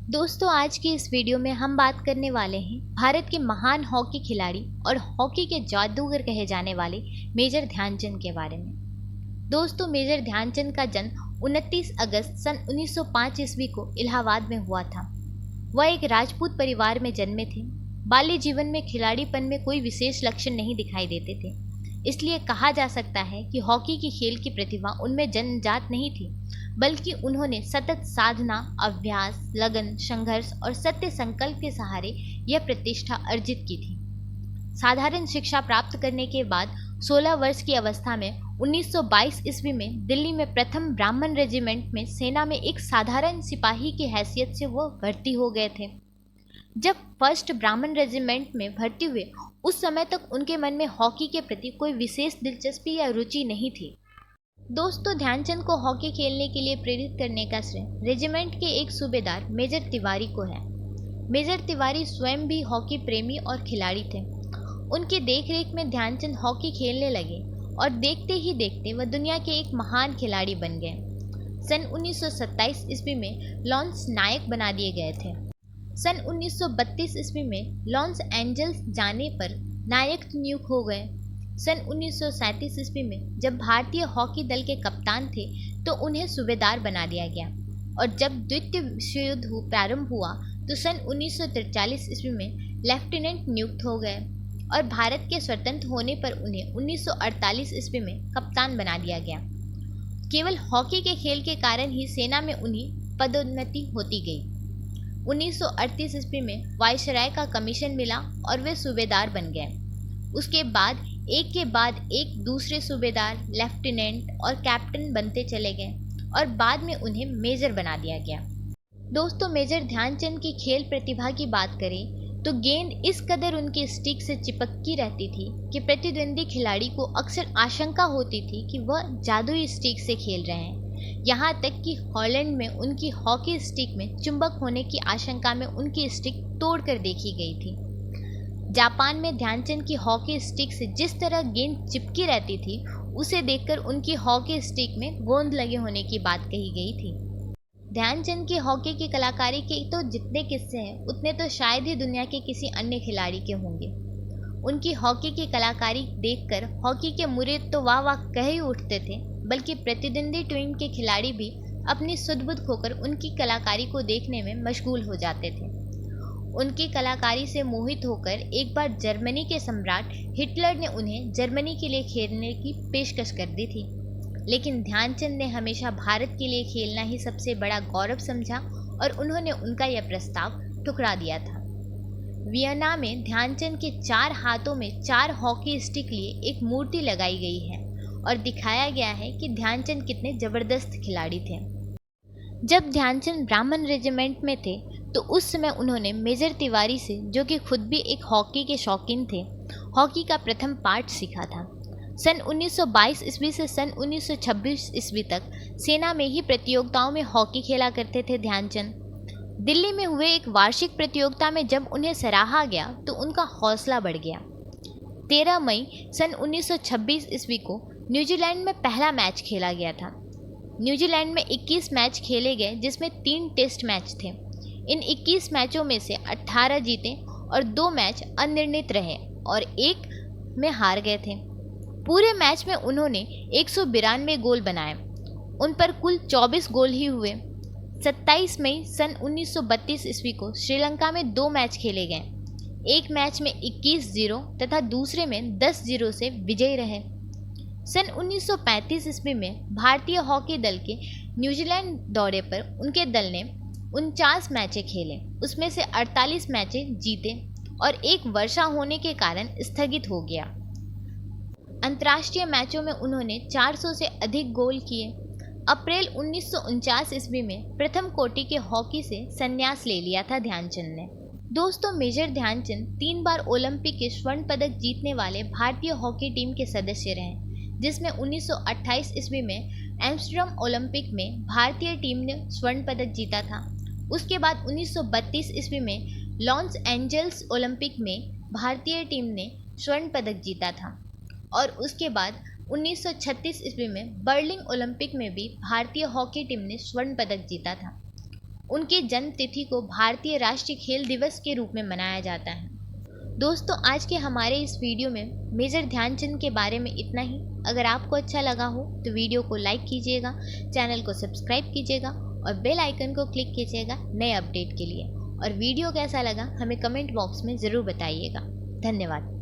दोस्तों, आज की इस वीडियो में हम बात करने वाले हैं भारत के महान हॉकी खिलाड़ी और हॉकी के जादूगर कहे जाने वाले मेजर ध्यानचंद के बारे में। दोस्तों, मेजर ध्यानचंद का जन्म 29 अगस्त सन 1905 ईस्वी को इलाहाबाद में हुआ था। वह एक राजपूत परिवार में जन्मे थे। बाल्य जीवन में खिलाड़ीपन में कोई विशेष लक्षण नहीं दिखाई देते थे, इसलिए कहा जा सकता है कि हॉकी की खेल की प्रतिभा उनमें जन्मजात नहीं थी, बल्कि उन्होंने सतत साधना, अभ्यास, लगन, संघर्ष और सत्य संकल्प के सहारे यह प्रतिष्ठा अर्जित की थी। साधारण शिक्षा प्राप्त करने के बाद 16 वर्ष की अवस्था में 1922 ईस्वी में दिल्ली में प्रथम ब्राह्मण रेजिमेंट में सेना में एक साधारण सिपाही की हैसियत से वो भर्ती हो गए थे। जब फर्स्ट ब्राह्मण रेजिमेंट में भर्ती हुए, उस समय तक उनके मन में हॉकी के प्रति कोई विशेष दिलचस्पी या रुचि नहीं थी। दोस्तों, ध्यानचंद को हॉकी खेलने के लिए प्रेरित करने का श्रेय रेजिमेंट के एक सूबेदार मेजर तिवारी को है। मेजर तिवारी स्वयं भी हॉकी प्रेमी और खिलाड़ी थे। उनके देखरेख में ध्यानचंद हॉकी खेलने लगे और देखते ही देखते वह दुनिया के एक महान खिलाड़ी बन गए। सन 1927 ईस्वी में लॉन्स नायक बना दिए गए थे। सन 1932 ईस्वी में लॉस एंजल्स जाने पर नायक नियुक्त हो गए। सन 1937 ईस्वी में जब भारतीय हॉकी दल के कप्तान थे तो उन्हें सूबेदार बना दिया गया, और जब द्वितीय विश्व युद्ध प्रारंभ हुआ तो सन 1943 ईस्वी में लेफ्टिनेंट नियुक्त हो गए, और भारत के स्वतंत्र होने पर उन्हें 1948 ईस्वी में कप्तान बना दिया गया। केवल हॉकी के खेल के कारण ही सेना में उन्हें पदोन्नति होती गई। 1938 ईस्वी में वायसराय का कमीशन मिला और वे सूबेदार बन गए। उसके बाद एक दूसरे सूबेदार, लेफ्टिनेंट और कैप्टन बनते चले गए, और बाद में उन्हें मेजर बना दिया गया। दोस्तों, मेजर ध्यानचंद की खेल प्रतिभा की बात करें तो गेंद इस कदर उनकी स्टिक से चिपकी रहती थी कि प्रतिद्वंदी खिलाड़ी को अक्सर आशंका होती थी कि वह जादुई स्टिक से खेल रहे हैं। यहाँ तक कि हॉलैंड में उनकी हॉकी स्टिक में चुंबक होने की आशंका में उनकी स्टिक तोड़कर देखी गई थी। जापान में ध्यानचंद की हॉकी स्टिक से जिस तरह गेंद चिपकी रहती थी, उसे देखकर उनकी हॉकी स्टिक में गोंद लगे होने की बात कही गई थी। ध्यानचंद की हॉकी की कलाकारी के तो जितने किस्से हैं, उतने तो शायद ही दुनिया के किसी अन्य खिलाड़ी के होंगे। उनकी हॉकी की कलाकारी देखकर हॉकी के मुरीद तो वाह वाह कह ही उठते थे, बल्कि प्रतिद्वंदी टीम के खिलाड़ी भी अपनी सुध-बुध खोकर उनकी कलाकारी को देखने में मशगूल हो जाते थे। उनकी कलाकारी से मोहित होकर एक बार जर्मनी के सम्राट हिटलर ने उन्हें जर्मनी के लिए खेलने की पेशकश कर दी थी, लेकिन ध्यानचंद ने हमेशा भारत के लिए खेलना ही सबसे बड़ा गौरव समझा और उन्होंने उनका यह प्रस्ताव ठुकरा दिया था। वियना में ध्यानचंद के 4 हाथों में 4 हॉकी स्टिक लिए एक मूर्ति लगाई गई है और दिखाया गया है कि ध्यानचंद कितने जबरदस्त खिलाड़ी थे। जब ध्यानचंद ब्राह्मण रेजिमेंट में थे तो उस समय उन्होंने मेजर तिवारी से, जो कि खुद भी एक हॉकी के शौकीन थे, हॉकी का प्रथम पाठ सीखा था। सन 1922 ईस्वी से सन 1926 ईस्वी तक सेना में ही प्रतियोगिताओं में हॉकी खेला करते थे ध्यानचंद। दिल्ली में हुए एक वार्षिक प्रतियोगिता में जब उन्हें सराहा गया तो उनका हौसला बढ़ गया। 13 मई सन 1926 ईस्वी को न्यूजीलैंड में पहला मैच खेला गया था। न्यूजीलैंड में 21 मैच खेले गए, जिसमें 3 टेस्ट मैच थे। इन 21 मैचों में से 18 जीते और 2 मैच अनिर्णित रहे और 1 में हार गए थे। पूरे मैच में उन्होंने 192 गोल बनाए। उन पर कुल 24 गोल ही हुए। 27 मई सन 1932 ईस्वी को श्रीलंका में 2 मैच खेले गए। एक मैच में 21-0 तथा दूसरे में 10-0 से विजयी रहे। सन 1935 ईस्वी में भारतीय हॉकी दल के न्यूजीलैंड दौरे पर उनके दल ने 49 मैचें खेले, उसमें से 48 मैचें जीते और एक वर्षा होने के कारण स्थगित हो गया। अंतर्राष्ट्रीय मैचों में उन्होंने 400 से अधिक गोल किए। अप्रैल 1949 ईस्वी में प्रथम कोटि के हॉकी से संन्यास ले लिया था ध्यानचंद ने। दोस्तों, मेजर ध्यानचंद 3 बार ओलंपिक के स्वर्ण पदक जीतने वाले भारतीय हॉकी टीम के सदस्य रहे, जिसमें 1928 ईस्वी में एम्स्टर्डम ओलंपिक में भारतीय टीम ने स्वर्ण पदक जीता था। उसके बाद 1932 ईस्वी में लॉस एंजल्स ओलंपिक में भारतीय टीम ने स्वर्ण पदक जीता था, और उसके बाद 1936 ईस्वी में बर्लिन ओलंपिक में भी भारतीय हॉकी टीम ने स्वर्ण पदक जीता था। उनके जन्म तिथि को भारतीय राष्ट्रीय खेल दिवस के रूप में मनाया जाता है। दोस्तों, आज के हमारे इस वीडियो में मेजर ध्यानचंद के बारे में इतना ही। अगर आपको अच्छा लगा हो तो वीडियो को लाइक कीजिएगा, चैनल को सब्सक्राइब कीजिएगा और बेल आइकन को क्लिक कीजिएगा नए अपडेट के लिए। और वीडियो कैसा लगा हमें कमेंट बॉक्स में ज़रूर बताइएगा। धन्यवाद।